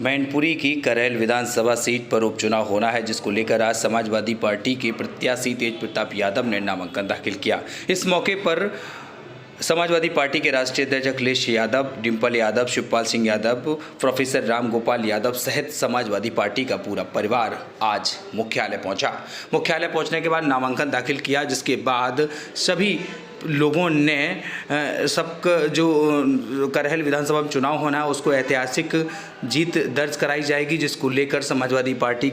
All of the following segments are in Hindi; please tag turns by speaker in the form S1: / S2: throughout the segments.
S1: मैनपुरी की करेल विधानसभा सीट पर उपचुनाव होना है, जिसको लेकर आज समाजवादी पार्टी के प्रत्याशी तेज प्रताप यादव ने नामांकन दाखिल किया। इस मौके पर समाजवादी पार्टी के राष्ट्रीय अध्यक्ष अखिलेश यादव, डिम्पल यादव, शिवपाल सिंह यादव, प्रोफेसर राम गोपाल यादव सहित समाजवादी पार्टी का पूरा परिवार आज मुख्यालय पहुंचा। मुख्यालय पहुंचने के बाद नामांकन दाखिल किया, जिसके बाद सभी लोगों ने सबका जो करेल विधानसभा में चुनाव होना है उसको ऐतिहासिक जीत दर्ज कराई जाएगी, जिसको लेकर समाजवादी पार्टी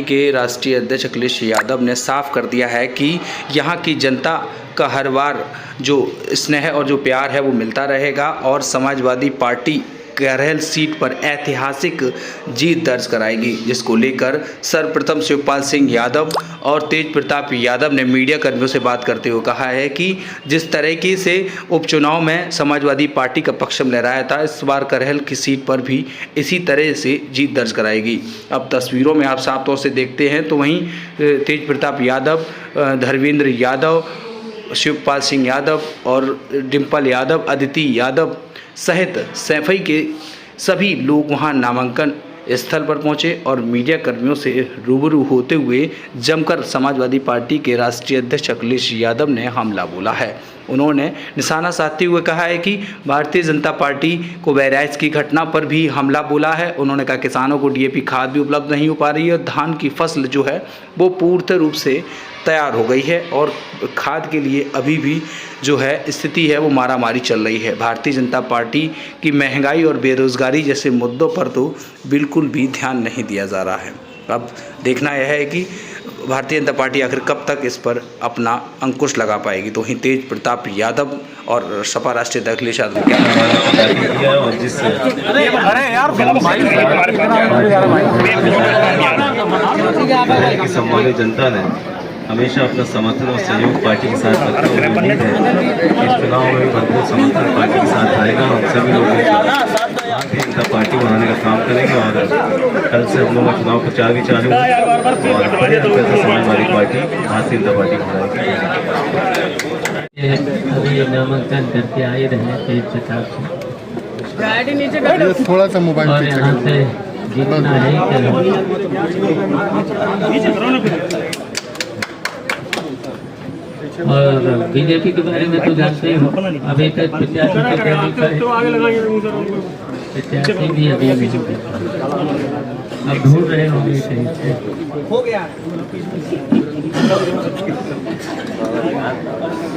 S1: के राष्ट्रीय अध्यक्ष अखिलेश यादव ने साफ कर दिया है कि यहाँ की जनता का हर बार जो स्नेह और जो प्यार है वो मिलता रहेगा और समाजवादी पार्टी करेल सीट पर ऐतिहासिक जीत दर्ज कराएगी, जिसको लेकर सर्वप्रथम शिवपाल सिंह यादव और तेज प्रताप यादव ने मीडिया कर्मियों से बात करते हुए कहा है कि जिस तरीके से उपचुनाव में समाजवादी पार्टी का पक्ष में लहराया था, इस बार करेल की सीट पर भी इसी तरह से जीत दर्ज कराएगी। अब तस्वीरों में आप साफ तौर से देखते हैं तो वहीं तेज प्रताप यादव, धर्मेंद्र यादव, शिवपाल सिंह यादव और डिम्पल यादव, अदिति यादव सहित सैफई के सभी लोग वहां नामांकन स्थल पर पहुंचे और मीडिया कर्मियों से रूबरू होते हुए जमकर समाजवादी पार्टी के राष्ट्रीय अध्यक्ष अखिलेश यादव ने हमला बोला है। उन्होंने निशाना साधते हुए कहा है कि भारतीय जनता पार्टी को बहराइच की घटना पर भी हमला बोला है। उन्होंने कहा किसानों को डीएपी खाद भी उपलब्ध नहीं हो पा रही है, धान की फसल जो है वो पूर्ण रूप से तैयार हो गई है और खाद के लिए अभी भी जो है स्थिति है वो मारामारी चल रही है। भारतीय जनता पार्टी की महंगाई और बेरोजगारी जैसे मुद्दों पर तो बिल्कुल भी ध्यान नहीं दिया जा रहा है। अब देखना यह है कि भारतीय जनता पार्टी आखिर कब तक इस पर अपना अंकुश लगा पाएगी। तो वहीं तेज प्रताप यादव और सपा राष्ट्रीय अध्यक्ष अखिलेश यादव
S2: क्या सम्मानित जनता ने हमेशा अपना समर्थन और सहयोग पार्टी के साथ रखा और उम्मीद है इस चुनाव में भरपूर समर्थन पार्टी के साथ आएगा और सभी लोग भारतीय जनता पार्टी बनाने का काम करेंगे। और कल से हम लोगों का चुनाव प्रचार भी चालू है और बड़े अंतर से समाजवादी पार्टी भारतीय जनता पार्टी बनाएगी।
S3: अभी नामांकन करके आए रहे तेज प्रताप से
S4: थोड़ा सा मोबाइल
S3: और यहाँ से जीतना है और बीजेपी के बारे में तो जानते ही हो, अभी तक प्रत्याशी भी अभी अब ढूंढ रहे होंगे कहीं से।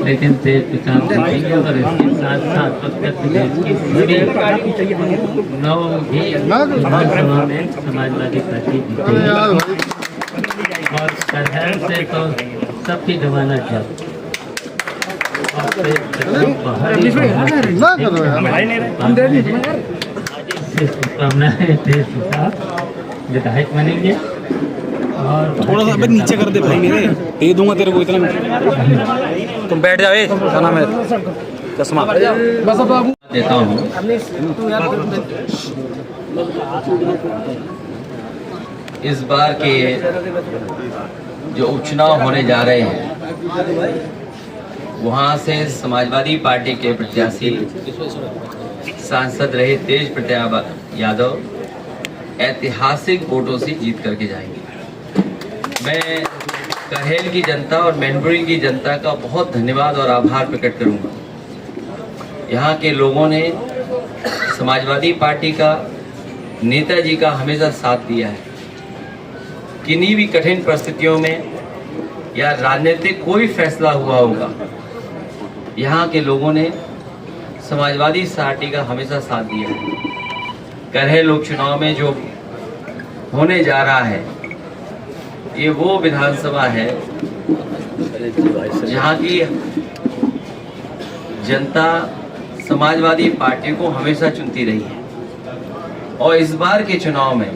S3: लेकिन तेज प्रताप और इसके साथ साथ उत्तर प्रदेश की सभी 9 भी विधानसभा में समाजवादी पार्टी जीतेगी और करेल से तो सबकी जमाना जब विधायक बनेंगे। और
S4: थोड़ा सा नीचे कर दे भाई, मेरे दे दूंगा तेरे को इतना। तुम बैठ जाओ, क्या नाम है, चश्मा बस अब
S3: देता हूँ।
S5: इस बार के जो उपचुनाव होने जा रहे हैं वहाँ से समाजवादी पार्टी के प्रत्याशी सांसद रहे तेज प्रताप यादव ऐतिहासिक वोटों से जीत करके जाएंगे। मैं करेल की जनता और मैनपुरी की जनता का बहुत धन्यवाद और आभार प्रकट करूंगा। यहाँ के लोगों ने समाजवादी पार्टी का, नेताजी का हमेशा साथ दिया है। किन्हीं भी कठिन परिस्थितियों में या राजनीतिक कोई फैसला हुआ होगा, यहाँ के लोगों ने समाजवादी पार्टी का हमेशा साथ दिया है। करेल उपचुनाव में जो होने जा रहा है ये वो विधानसभा है जहाँ की जनता समाजवादी पार्टी को हमेशा चुनती रही है। और इस बार के चुनाव में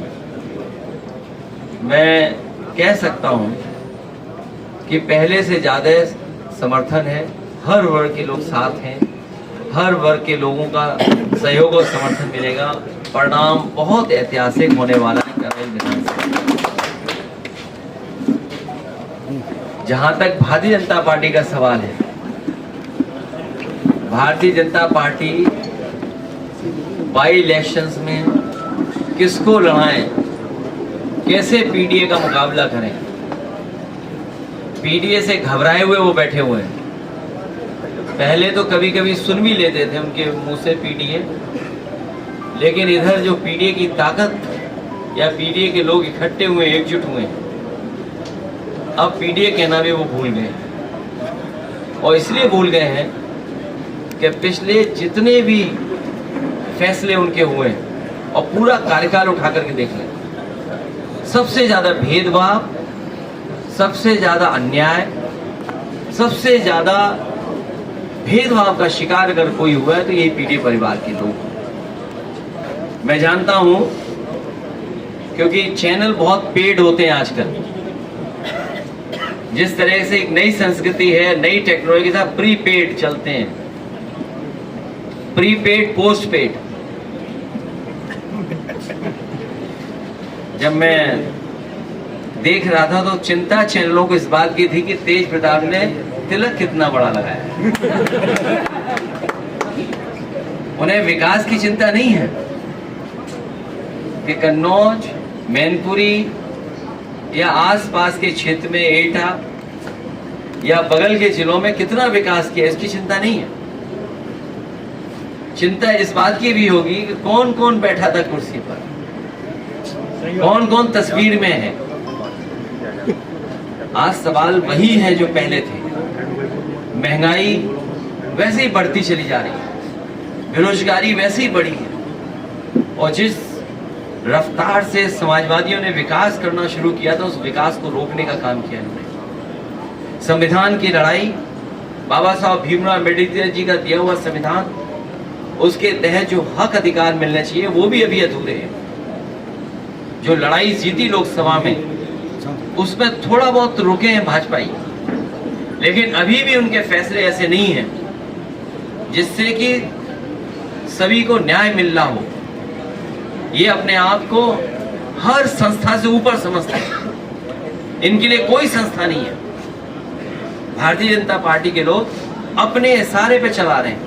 S5: मैं कह सकता हूँ कि पहले से ज़्यादा समर्थन है, हर वर्ग के लोग साथ हैं, हर वर्ग के लोगों का सहयोग और समर्थन मिलेगा। परिणाम बहुत ऐतिहासिक होने वाला है करेल विधानसभा। जहां तक भारतीय जनता पार्टी का सवाल है, Bharatiya Janata party by elections में किसको लड़ाएं, कैसे पीडीए का मुकाबला करें। पीडीए से घबराए हुए वो बैठे हुए हैं। पहले तो कभी कभी सुन भी लेते थे उनके मुंह से पीडीए, लेकिन इधर जो पीडीए की ताकत या पीडीए के लोग इकट्ठे हुए, एकजुट हुए, अब पीडीए कहना भी वो भूल गए। और इसलिए भूल गए हैं कि पिछले जितने भी फैसले उनके हुए और पूरा कार्यकाल उठा करके देख लें, सबसे ज्यादा भेदभाव, सबसे ज्यादा अन्याय, सबसे ज्यादा भेदभाव का शिकार अगर कोई हुआ है तो यही पीडीए परिवार के लोग। मैं जानता हूं क्योंकि चैनल बहुत पेड होते हैं आजकल। जिस तरह से एक नई संस्कृति है, नई टेक्नोलॉजी के साथ प्रीपेड चलते हैं, प्रीपेड पोस्ट पेड। जब मैं देख रहा था तो चिंता चैनलों को इस बात की थी कि तेज प्रताप ने तिलक कितना बड़ा लगाया। उन्हें विकास की चिंता नहीं है कि कन्नौज, मैनपुरी या आसपास के क्षेत्र में एटा या बगल के जिलों में कितना विकास किया, इसकी चिंता नहीं है। चिंता इस बात की भी होगी कि कौन कौन बैठा था कुर्सी पर, कौन कौन तस्वीर में है। आज सवाल वही है जो पहले थे। महंगाई वैसे ही बढ़ती चली जा रही है, बेरोजगारी वैसे ही बढ़ी है, और जिस रफ्तार से समाजवादियों ने विकास करना शुरू किया था, उस विकास को रोकने का काम किया इन्होंने। संविधान की लड़ाई, बाबा साहब भीमराव अम्बेडकर जी का दिया हुआ संविधान, उसके तहत जो हक अधिकार मिलने चाहिए वो भी अभी अधूरे हैं। जो लड़ाई जीती लोकसभा में, उसमें थोड़ा बहुत रुके हैं भाजपाई, लेकिन अभी भी उनके फैसले ऐसे नहीं हैं जिससे कि सभी को न्याय मिल रहा हो। ये अपने आप को हर संस्था से ऊपर समझते हैं। इनके लिए कोई संस्था नहीं है। भारतीय जनता पार्टी के लोग अपने इशारे पे चला रहे हैं।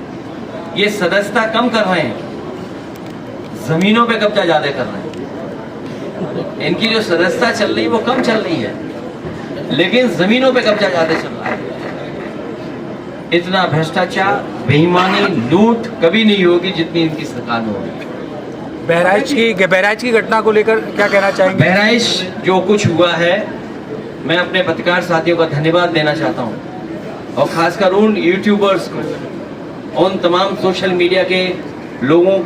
S5: ये सदस्यता कम कर रहे हैं, जमीनों पे कब्जा ज्यादा कर रहे हैं। इनकी जो सदस्यता चल रही है वो कम चल रही है, लेकिन जमीनों पे कब्जा ज्यादा चल रहा है। इतना भ्रष्टाचार, बेईमानी, लूट कभी नहीं होगी जितनी इनकी सरकार में होगी।
S4: बहराइच की घटना को लेकर क्या कहना चाहेंगे?
S5: बहराइच जो कुछ हुआ है, मैं अपने पत्रकार साथियों का धन्यवाद देना चाहता हूं, और खासकर उन यूट्यूबर्स को, उन तमाम सोशल मीडिया के लोगों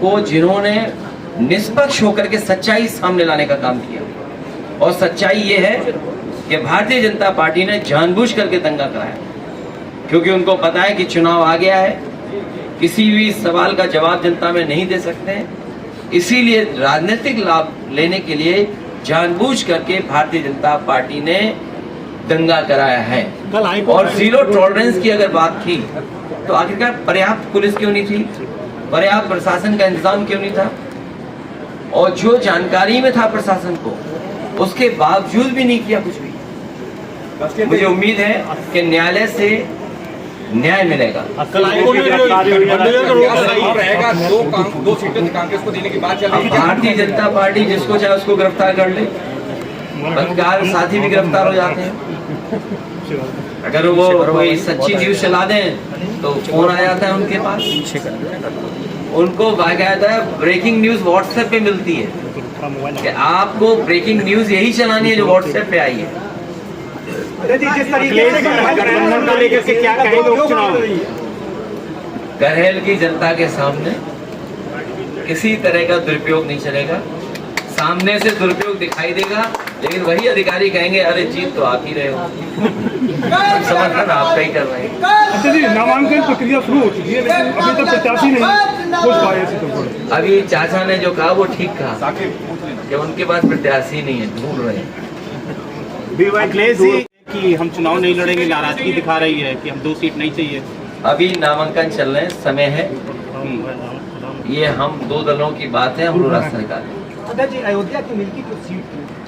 S5: को जिन्होंने निष्पक्ष होकर के सच्चाई सामने लाने का काम किया। और सच्चाई ये है कि भारतीय जनता पार्टी ने जानबूझ करके दंगा कराया, क्योंकि उनको पता है कि चुनाव आ गया है, किसी भी सवाल का जवाब जनता में नहीं दे सकते, इसीलिए राजनीतिक लाभ लेने के लिए जानबूझ करके भारतीय जनता पार्टी ने दंगा कराया है। और जीरो टॉलरेंस की अगर बात थी तो आखिरकार पर्याप्त पुलिस क्यों नहीं थी, पर्याप्त प्रशासन का इंतजाम क्यों नहीं था? और जो जानकारी में था प्रशासन को, उसके बावजूद भी नहीं किया कुछ भी। मुझे उम्मीद है कि न्यायालय से न्याय मिलेगा। भारतीय जनता पार्टी जिसको चाहे उसको गिरफ्तार कर ले, पत्रकार साथी भी गिरफ्तार हो जाते हैं। अगर वो कोई सच्ची न्यूज चला दें तो फोन आ जाता है उनके पास। उनको बाकायदा ब्रेकिंग न्यूज व्हाट्सएप पे मिलती है कि आपको ब्रेकिंग न्यूज यही चलानी है जो व्हाट्सएप पे आई है। करहल की जनता के सामने किसी तरह का दुरुपयोग नहीं चलेगा। सामने से दुरुपयोग दिखाई देगा, लेकिन वही अधिकारी कहेंगे अरे जीत तो आप ही रहे हो, समर्थन आपका ही कर रहे हैं।
S6: नामांकन प्रक्रिया शुरू हो चुकी है, लेकिन अभी तक प्रत्याशी नहीं कुछ पाए।
S5: अभी चाचा ने जो कहा वो ठीक कहा कि उनके पास प्रत्याशी नहीं है, ढूंढ रहे हैं।
S6: कि हम चुनाव नहीं लड़ेंगे, नाराजगी दिखा रही है कि हम 2 सीट नहीं चाहिए।
S5: अभी नामांकन चल रहे हैं, समय है। ये हम 2 दलों की बात है, हम राष्ट्र सरकार।
S7: अध्यक्ष जी, अयोध्या की मिल्की जो सीट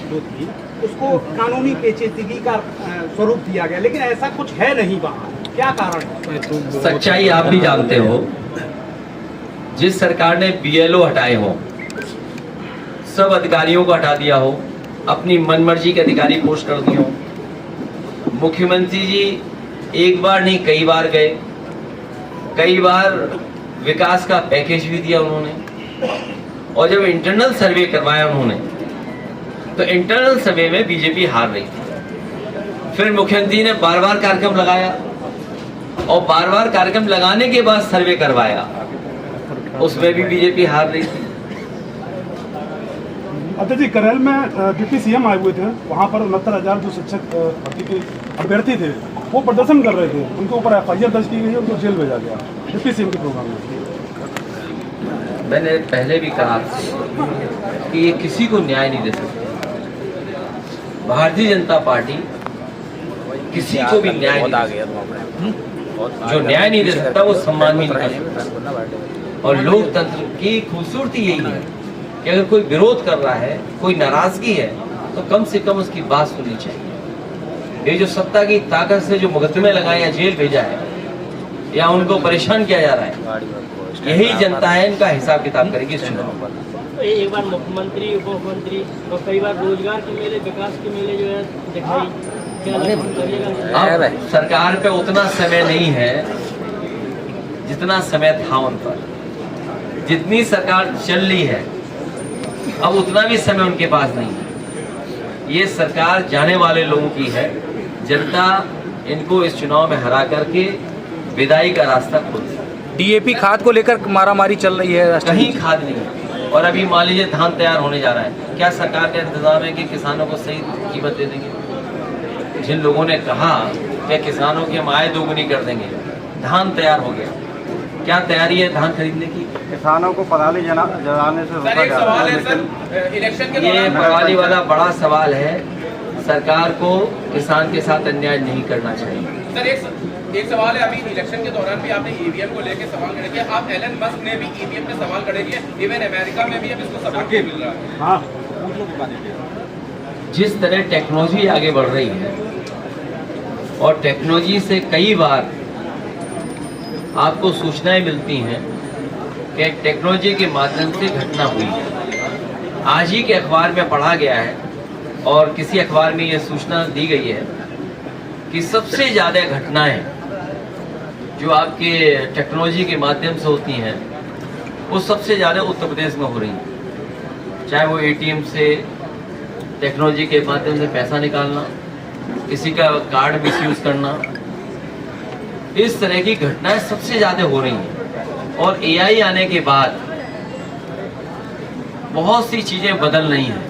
S7: जो थी उसको कानूनी पेचीदगी का स्वरूप दिया गया, लेकिन ऐसा कुछ है नहीं वहाँ, क्या कारण है?
S5: सच्चाई आप भी जानते हो। जिस सरकार ने BLO हटाए हो, सब अधिकारियों को हटा दिया हो, अपनी मनमर्जी के अधिकारी पोस्ट कर दिए हो। मुख्यमंत्री जी एक बार नहीं कई बार गए, कई बार विकास का पैकेज भी दिया उन्होंने, और जब इंटरनल सर्वे करवाया उन्होंने तो इंटरनल सर्वे में बीजेपी हार रही थी। फिर मुख्यमंत्री ने बार बार कार्यक्रम लगाया और बार बार कार्यक्रम लगाने के बाद सर्वे करवाया, उसमें भी बीजेपी हार रही थी।
S6: अध्यक्ष जी, करेल में डिप्टी सीएम आए हुए थे, वहाँ पर 69,000 जो शिक्षक भर्ती के अभ्यर्थी थे वो प्रदर्शन कर रहे थे, उनके ऊपर FIR दर्ज की गई है, उनको जेल भेजा गया डिप्टी सीएम के प्रोग्राम में।
S5: मैंने पहले भी कहा कि ये किसी को न्याय नहीं दे सकते। भारतीय जनता पार्टी किसी को भी न्याय नहीं दे सकती। जो न्याय नहीं दे सकता वो सम्मान भी नहीं कर सकता। और लोकतंत्र की खूबसूरती यही है कि अगर कोई विरोध कर रहा है, कोई नाराजगी है, तो कम से कम उसकी बात सुननी चाहिए। ये जो सत्ता की ताकत से जो मुकदमे लगाए या जेल भेजा है या उनको परेशान किया जा रहा है, यही जनता है, इनका हिसाब किताब करेगी इस चुनाव पर।
S8: एक बार मुख्यमंत्री, उप मुख्यमंत्री और कई बार रोजगार के मेले, विकास के मेले जो है दिखाई,
S5: अब सरकार पे उतना समय नहीं है जितना समय था उन पर। जितनी सरकार चल रही है अब उतना भी समय उनके पास नहीं है। ये सरकार जाने वाले लोगों की है। जनता इनको इस चुनाव में हरा करके विदाई का रास्ता खोल देगी।
S4: DAP खाद को लेकर मारामारी चल रही है,
S5: कहीं खाद नहीं है। और अभी मान लीजिए धान तैयार होने जा रहा है, क्या सरकार का इंतजाम है कि किसानों को सही कीमत दे देंगे? जिन लोगों ने कहा कि किसानों की हम आय दोगुनी कर देंगे, धान तैयार हो गया, क्या तैयारी है धान खरीदने की?
S9: किसानों को पराली जलाने से रोका जा रहा है, लेकिन
S5: ये पराली वाला बड़ा सवाल है। सरकार को किसान के साथ अन्याय नहीं करना चाहिए।
S10: सर एक सवाल है, अभी इलेक्शन के दौरान भी आपने EVM को लेकर सवाल खड़े किया, आप एलन मस्क ने भी EVM पे सवाल खड़े किए, इवन अमेरिका में भी अब इसको सपोर्ट मिल रहा है।
S5: जिस तरह टेक्नोलॉजी आगे बढ़ रही है और टेक्नोलॉजी से कई बार आपको सूचनाएं मिलती हैं कि टेक्नोलॉजी के माध्यम से घटना हुई है। आज ही के अखबार में पढ़ा गया है और किसी अखबार में यह सूचना दी गई है कि सबसे ज़्यादा घटनाएं जो आपके टेक्नोलॉजी के माध्यम से होती हैं वो सबसे ज़्यादा उत्तर प्रदेश में हो रही हैं। चाहे वो ATM से टेक्नोलॉजी के माध्यम से पैसा निकालना, किसी का कार्ड मिसयूज करना, इस तरह की घटनाएं सबसे ज़्यादा हो रही हैं। और AI आने के बाद बहुत सी चीज़ें बदल रही हैं।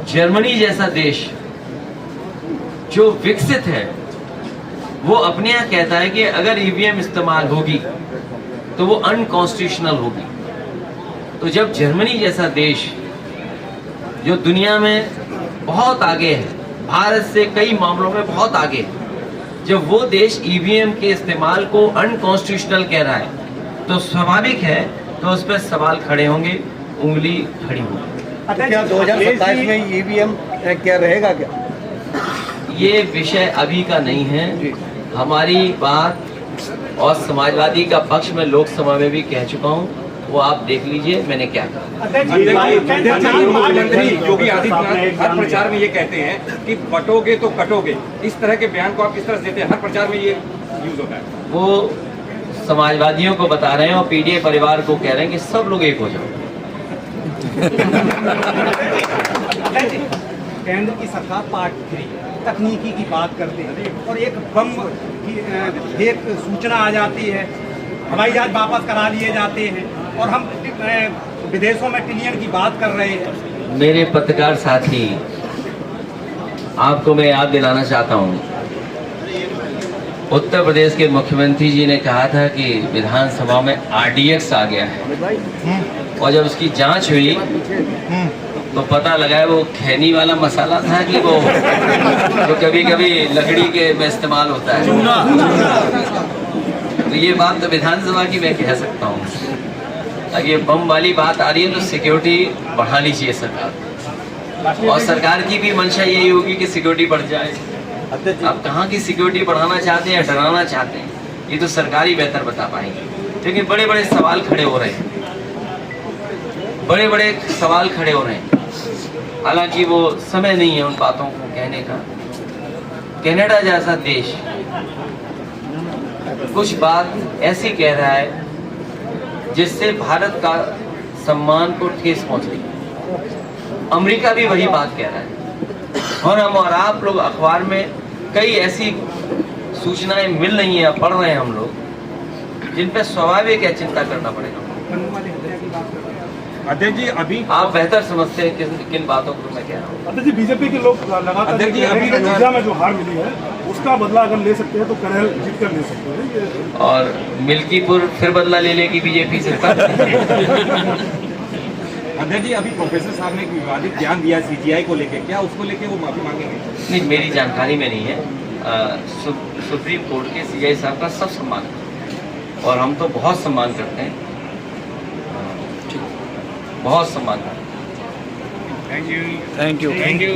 S5: जर्मनी जैसा देश जो विकसित है वो अपने यहाँ कहता है कि अगर EVM इस्तेमाल होगी तो वो अनकॉन्स्टिट्यूशनल होगी। तो जब जर्मनी जैसा देश जो दुनिया में बहुत आगे है, भारत से कई मामलों में बहुत आगे है, जब वो देश EVM के इस्तेमाल को अनकॉन्स्टिट्यूशनल कह रहा है तो स्वाभाविक है तो उस पर सवाल खड़े होंगे, उंगली खड़ी होगी।
S9: क्या 2027 में EVM क्या रहेगा क्या?
S5: ये विषय अभी का नहीं है। हमारी बात और समाजवादी का पक्ष में लोकसभा में भी कह चुका हूँ, वो आप देख लीजिए मैंने क्या कहा।
S10: मुख्यमंत्री योगी आदित्यनाथ हर प्रचार में ये कहते हैं कि बटोगे तो कटोगे, इस तरह के बयान को आप किस तरह से देते हैं? हर प्रचार में ये यूज होता है।
S5: वो समाजवादियों को बता रहे हैं और PDA परिवार को कह रहे हैं कि सब लोग एक हो जाओ।
S7: केंद्र की सरकार पार्ट 3 तकनीकी की बात करते हैं और एक बम की एक सूचना आ जाती है, हवाई जहाज वापस करा लिए जाते हैं और हम विदेशों में ट्रिलियन की बात कर रहे हैं।
S5: मेरे पत्रकार साथी, आपको मैं याद दिलाना चाहता हूँ, उत्तर प्रदेश के मुख्यमंत्री जी ने कहा था कि विधानसभा में RDX आ गया है और जब उसकी जांच हुई तो पता लगा वो खैनी वाला मसाला था कि वो जो कभी कभी लकड़ी के में इस्तेमाल होता है। तो ये बात तो विधानसभा की मैं कह सकता हूँ। अगर ये बम वाली बात आ रही है तो सिक्योरिटी बढ़ानी चाहिए सरकार, और सरकार की भी मंशा यही होगी कि सिक्योरिटी बढ़ जाए। आप कहाँ की सिक्योरिटी बढ़ाना चाहते हैं या डराना चाहते हैं, ये तो सरकार ही बेहतर बता पाएंगे, लेकिन बड़े बड़े सवाल खड़े हो रहे हैं। बड़े बड़े सवाल खड़े हो रहे हैं। हालांकि वो समय नहीं है उन बातों को कहने का। कनाडा जैसा देश कुछ बात ऐसी कह रहा है जिससे भारत का सम्मान को ठेस पहुंच रही है। अमेरिका भी वही बात कह रहा है और हम और आप लोग अखबार में कई ऐसी सूचनाएं मिल रही हैं, पढ़ रहे हैं हम लोग, जिन पर स्वाभाविक है चिंता करना पड़ेगा।
S9: अध्यक्ष जी अभी
S5: आप बेहतर समझते हैं किन बातों को मैं कह रहा हूँ।
S6: अध्यक्ष जी बीजेपी के लोग लगातार
S9: अध्यक्ष जी, अभी
S6: ऊर्जा में जो हार मिली है उसका बदला अगर ले सकते हैं तो करेल जीत कर ले सकते हैं ये।
S5: और मिल्कीपुर फिर बदला ले लेगी बीजेपी से।
S9: अध्यक्ष जी अभी प्रोफेसर साहब ने एक विवादित बयान दिया सीजीआई को लेके, क्या उसको लेके वो माफी मांगेंगे?
S5: नहीं, मेरी जानकारी में नहीं है। सुप्रीम कोर्ट के सीजीआई साहब का सब सम्मान है और हम तो बहुत सम्मान करते हैं, बहुत सम्मान करते हैं।
S4: Thank you.